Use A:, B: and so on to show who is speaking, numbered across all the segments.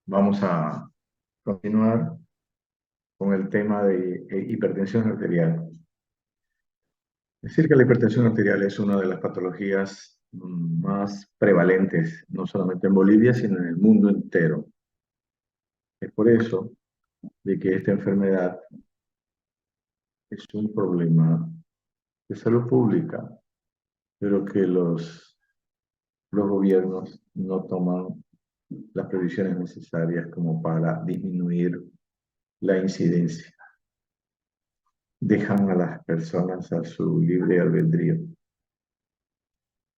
A: Vamos a continuar con el tema de hipertensión arterial. Es decir, que la hipertensión arterial es una de las patologías más prevalentes, no solamente en Bolivia, sino en el mundo entero. Es por eso de que esta enfermedad es un problema de salud pública, pero que los gobiernos no toman las previsiones necesarias como para disminuir la incidencia. Dejan a las personas a su libre albedrío.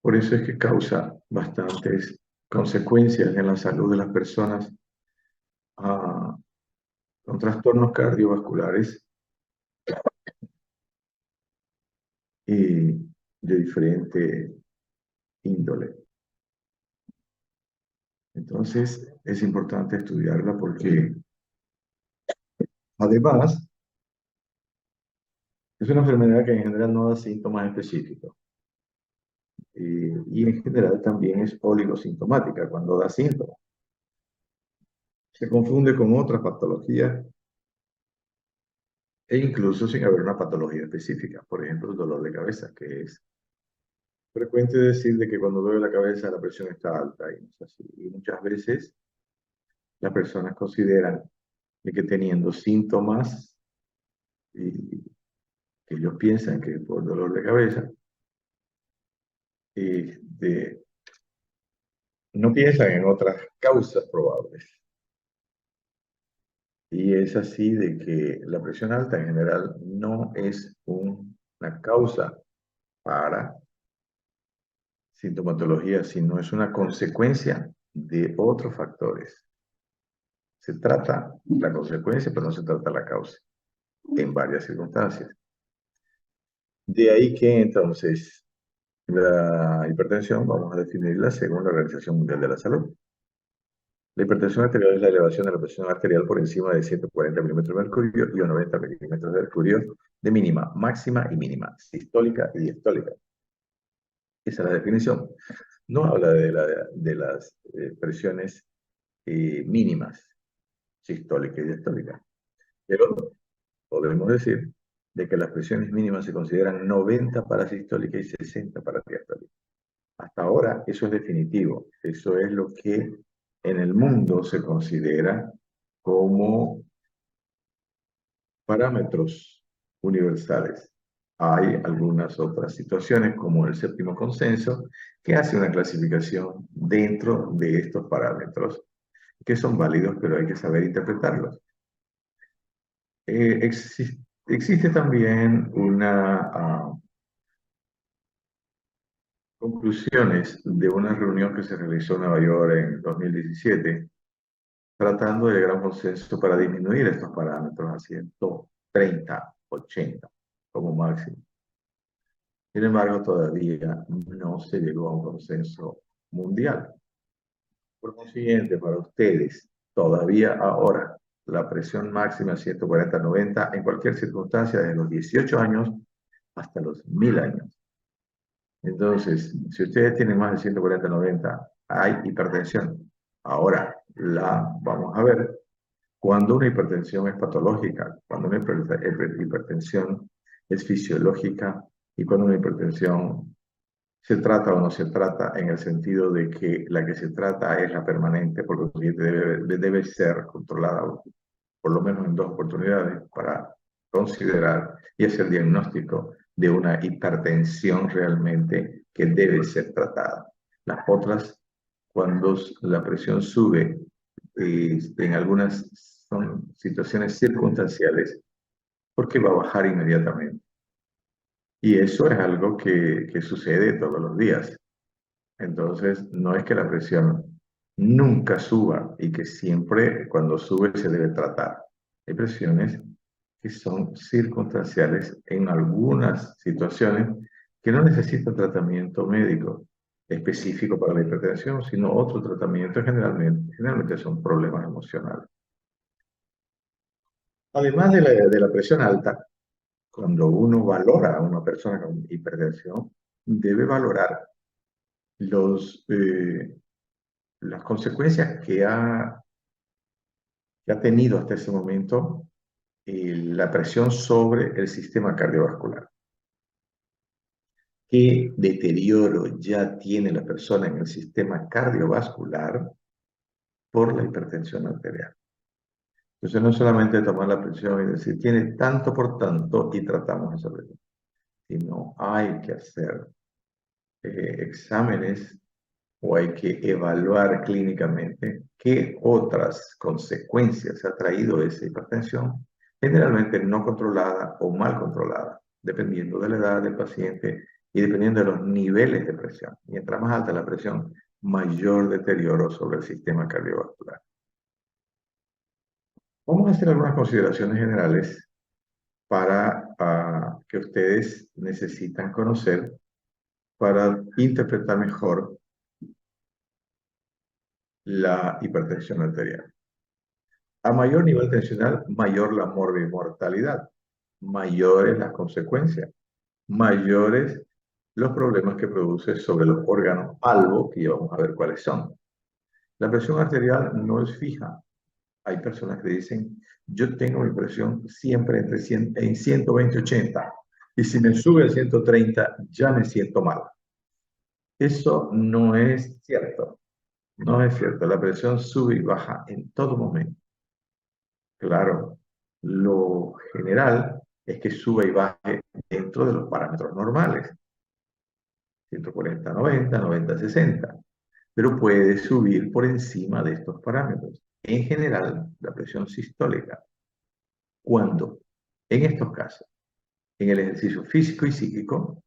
A: Por eso es que causa bastantes consecuencias en la salud de las personas con trastornos cardiovasculares y de diferente índole. Entonces, es importante estudiarla porque, además, es una enfermedad que en general no da síntomas específicos. Y en general también es oligosintomática cuando da síntomas. Se confunde con otras patologías e incluso sin haber una patología específica. Por ejemplo, el dolor de cabeza, que es frecuente decir de que cuando duele la cabeza la presión está alta y no es así. Y muchas veces las personas consideran de que teniendo síntomas y que ellos piensan que es por dolor de cabeza, de, no piensan en otras causas probables. Y es así de que la presión alta en general no es una causa para sintomatología, sino es una consecuencia de otros factores. Se trata la consecuencia, pero no se trata la causa, en varias circunstancias. De ahí que entonces la hipertensión vamos a definirla según la Organización Mundial de la Salud. La hipertensión arterial es la elevación de la presión arterial por encima de 140 milímetros de mercurio y 90 milímetros de mercurio de mínima, máxima y mínima, sistólica y diastólica. Esa es la definición. No habla de las presiones mínimas, sistólica y diastólica. Pero podemos decir de que las presiones mínimas se consideran 90 para sistólica y 60 para diastólica. Hasta ahora eso es definitivo. Eso es lo que en el mundo se considera como parámetros universales. Hay algunas otras situaciones, como el séptimo consenso, que hace una clasificación dentro de estos parámetros, que son válidos, pero hay que saber interpretarlos. Existe también conclusiones de una reunión que se realizó en Nueva York en 2017, tratando de llegar a un consenso para disminuir estos parámetros a 130, 80 como máximo. Sin embargo, todavía no se llegó a un consenso mundial. Por consiguiente, para ustedes, todavía ahora, la presión máxima es 140-90 en cualquier circunstancia, desde los 18 años hasta los 1000 años. Entonces, si ustedes tienen más de 140-90, hay hipertensión. Ahora, la vamos a ver cuando una hipertensión es patológica, cuando una hipertensión es fisiológica y cuando una hipertensión se trata o no se trata en el sentido de que la que se trata es la permanente, porque debe ser controlada por lo menos en 2 oportunidades para considerar y hacer diagnóstico de una hipertensión realmente que debe ser tratada. Las otras, cuando la presión sube, en algunas son situaciones circunstanciales, porque va a bajar inmediatamente. Y eso es algo que sucede todos los días. Entonces, no es que la presión nunca suba y que siempre cuando sube se debe tratar. Hay presiones que son circunstanciales en algunas situaciones que no necesitan tratamiento médico específico para la hipertensión, sino otro tratamiento generalmente son problemas emocionales. Además de la presión alta, cuando uno valora a una persona con hipertensión, debe valorar las consecuencias que ha que ha tenido hasta ese momento la presión sobre el sistema cardiovascular. ¿Qué deterioro ya tiene la persona en el sistema cardiovascular por la hipertensión arterial? Entonces no es solamente tomar la presión y decir, tiene tanto por tanto y tratamos esa presión, sino hay que hacer exámenes o hay que evaluar clínicamente qué otras consecuencias ha traído esa hipertensión, generalmente no controlada o mal controlada, dependiendo de la edad del paciente y dependiendo de los niveles de presión. Mientras más alta la presión, mayor deterioro sobre el sistema cardiovascular. Vamos a hacer algunas consideraciones generales para que ustedes necesitan conocer para interpretar mejor la hipertensión arterial. A mayor nivel tensional, mayor la mortalidad, mayores las consecuencias, mayores los problemas que produce sobre los órganos albo, que ya vamos a ver cuáles son. La presión arterial no es fija. Hay personas que dicen, yo tengo mi presión siempre entre 100, en 120-80, y si me sube a 130, ya me siento mal. Eso no es cierto. No es cierto. La presión sube y baja en todo momento. Claro, lo general es que suba y baje dentro de los parámetros normales, 140-90, 90-60, pero puede subir por encima de estos parámetros. En general, la presión sistólica, cuando en estos casos, en el ejercicio físico y psíquico,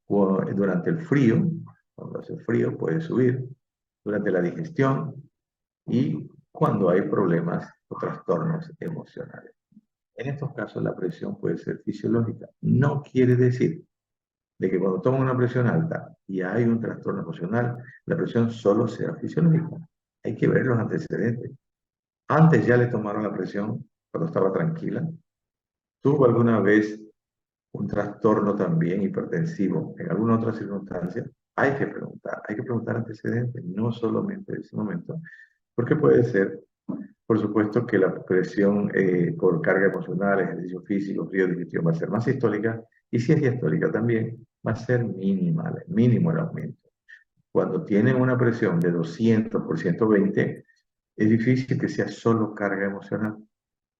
A: o durante el frío, cuando hace frío puede subir, durante la digestión y cuando hay problemas o trastornos emocionales. En estos casos la presión puede ser fisiológica. No quiere decir de que cuando toman una presión alta y hay un trastorno emocional, la presión solo sea fisiológica. Hay que ver los antecedentes. Antes ya le tomaron la presión cuando estaba tranquila. ¿Tuvo alguna vez un trastorno también hipertensivo en alguna otra circunstancia? Hay que preguntar antecedentes, no solamente en ese momento, porque puede ser, por supuesto, que la presión por carga emocional, ejercicio físico, frío, digestión va a ser más sistólica, y si es diastólica también va a ser mínima, mínimo el aumento. Cuando tienen una presión de 200 por 120, es difícil que sea solo carga emocional.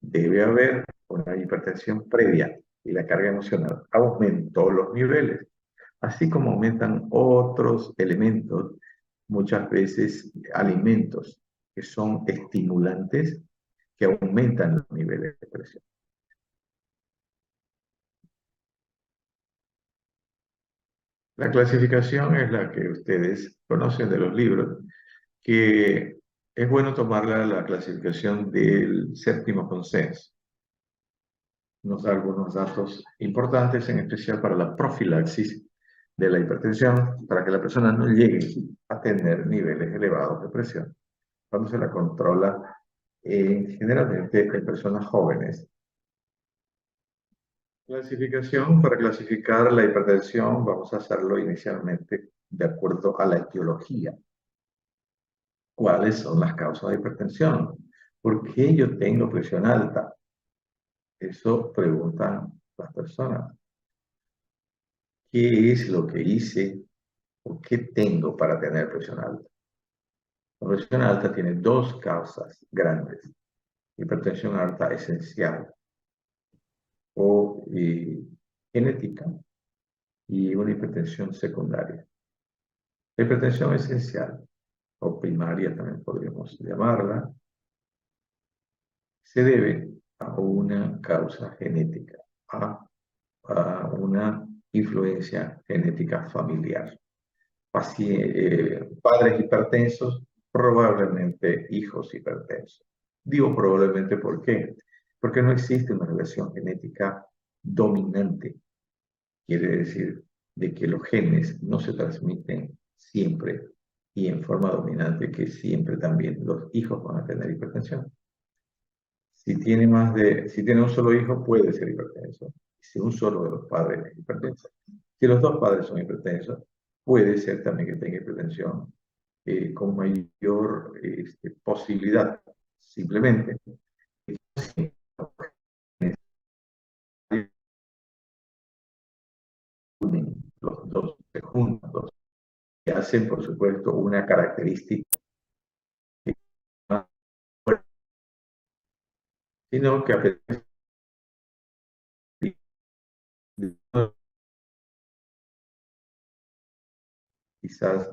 A: Debe haber una hipertensión previa y la carga emocional aumentó los niveles, así como aumentan otros elementos, muchas veces alimentos que son estimulantes que aumentan los niveles de presión. La clasificación es la que ustedes conocen de los libros, que es bueno tomarla la clasificación del séptimo consenso. Nos da algunos datos importantes, en especial para la profilaxis de la hipertensión, para que la persona no llegue a tener niveles elevados de presión cuando se la controla generalmente en personas jóvenes. Clasificación, para clasificar la hipertensión vamos a hacerlo inicialmente de acuerdo a la etiología. ¿Cuáles son las causas de hipertensión? ¿Por qué yo tengo presión alta? Eso preguntan las personas. ¿Qué es lo que hice o qué tengo para tener presión alta? La presión alta tiene dos causas grandes. Hipertensión alta esencial o genética y una hipertensión secundaria. La hipertensión esencial o primaria también podríamos llamarla, se debe a una causa genética, a una influencia genética familiar. Padres hipertensos, probablemente hijos hipertensos. Digo probablemente ¿por qué? Porque no existe una relación genética dominante. Quiere decir de que los genes no se transmiten siempre y en forma dominante, que siempre también los hijos van a tener hipertensión. Si tiene un solo hijo, puede ser hipertenso. Si un solo de los padres es hipertenso. Si los dos padres son hipertensos, puede ser también que tenga hipertensión con mayor posibilidad. Simplemente Los dos se juntan, y hacen, por supuesto, una característica, sino que a pesar de quizás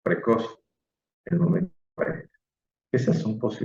A: precoz el momento. Esas son posibles.